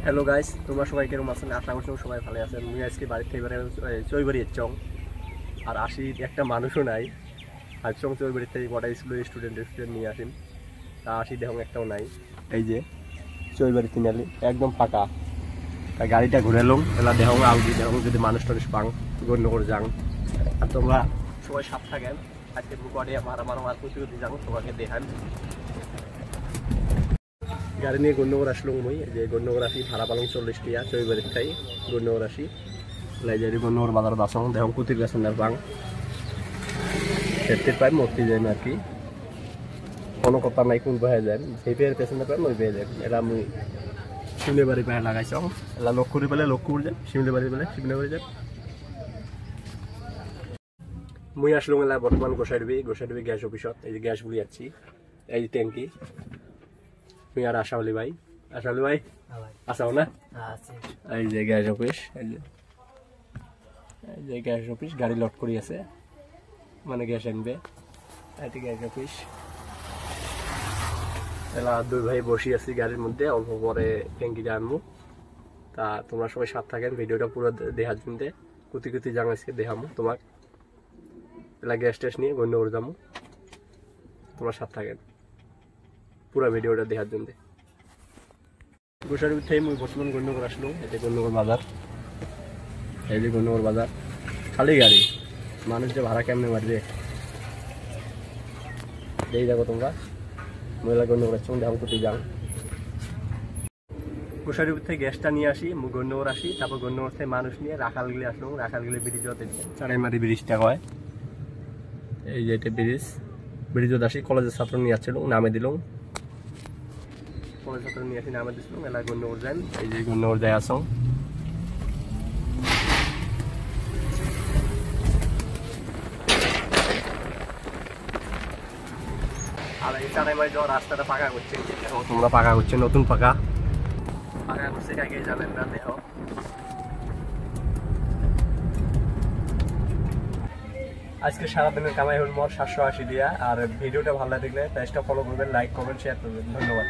Hello guys, তোমরা সবাই কেমন আছেন? আশা করছি সবাই ভালো আছেন। আমি আজকে বাড়ি থেকে এবারে চৈবাড়ি চং আর আসি একটা মানুষও নাই। আর চং চৈবাড়ি থেকে কটা স্টুডেন্ট নিয়ে আসেন, তা আসি দেখুন একটাও নাই। এই যে চৈবাড়ি তিনালি একদম ফাঁকা, তা গাড়িটা ঘুরে এলাম এলা দেখুন আউদি দেখুন যদি মানুষ টানুষ পাং গণ্য করে যান। আর তোমরা সবাই সাপ থাকেন, আজকে বুকটে আমার প্রতিযোগী যাবো তোমাকে দেখান। গাড়ি নিয়ে গণ্যগর আসলাম মই, যে গণ্যগর আসি ভাড়া পালং 40 টাকা চৈবাড়ির খাই গণ্যগর আসি লাইজারি গণ্যগর বাজার দাসং দেখুন কুতির গাছ না বাং সেফটির পাই মরতে যাই আর কি, কোনো কথা নাই কোন পায়ে যান সেই পেয়ে পেছনে পাই মই পেয়ে যান। এলা মুই শিমলে বাড়ি পায়ে লাগাইছ এলা লক্ষ্মী পেলে লক্ষ্মীপুর যান, শিমলে বাড়ি পেলে শিমলে বাড়ি যান। মুই আসলাম এলা বর্তমান গোসাইডবি গ্যাস অফিসত। এই যে গ্যাস বলি যাচ্ছি, এই যে ট্যাঙ্কি। তুমি আর আশাওয়ালি ভাই আসাও না? এই যে গ্যাস অফিস, এই যে গ্যাস অফিস গাড়ি লোড করি আছে, মানে গ্যাস আনবে। এটি গ্যাস অফিস। এলা দুই ভাই বসি আছি গাড়ির মধ্যে, অল্প পরে ট্যাঙ্কিটা আনবো। তা তোমরা সবাই সাথ থাকেন, ভিডিওটা পুরো দেখার জন্য কুতি জানাইছে দেখামো তোমাক। এলা গ্যাস টেস নিয়ে গণ্যগর যাবো, তোমরা সাথ থাকেন পুরো ভিডিওটা দেখার জন্য। গোসাইডবি থেকে মুই বর্তমান গণ্যগর আসলো। এতে গণ্যগর বাজার, এই যে গণ্যগর বাজার খালি গাড়ি, মানুষ যে ভাড়া কেমনে মারবে এই দেখো তোমরা। মহিলা গণ্যগর আসছে দেখো কোথায় যাও। গোসাইডবি থেকে গ্যাসটা নিয়ে আসি, মুই গণ্যগর আসি, তারপর গণ্যগর থেকে মানুষ নিয়ে রাখালগুলি আসলো। রাখালগুলি ব্রিজ চারাইমারি ব্রিজটা হয়, এই যে এটা ব্রিজত আসি। কলেজের ছাত্র নিয়ে আসছিল, নামে দিল। কলেজ ছাত্র নিয়ে আসি নামে দিছিল। মেলা গণ্যগর যান, এই যে গণ্যগর যায় আসং। আর এই চারাইমারি যাওয়ার রাস্তাটা পাকা করছে, দেখো তোমরা পাকা করছে, নতুন পাকা করছে, কাকে জানেন না দেখো। আজকে সারাদিনের কামাই হল মোট 780 টাকা। আর ভিডিওটা ভালো লাগলে পেজটা ফলো করবেন, লাইক করবেন, শেয়ার করবেন। ধন্যবাদ।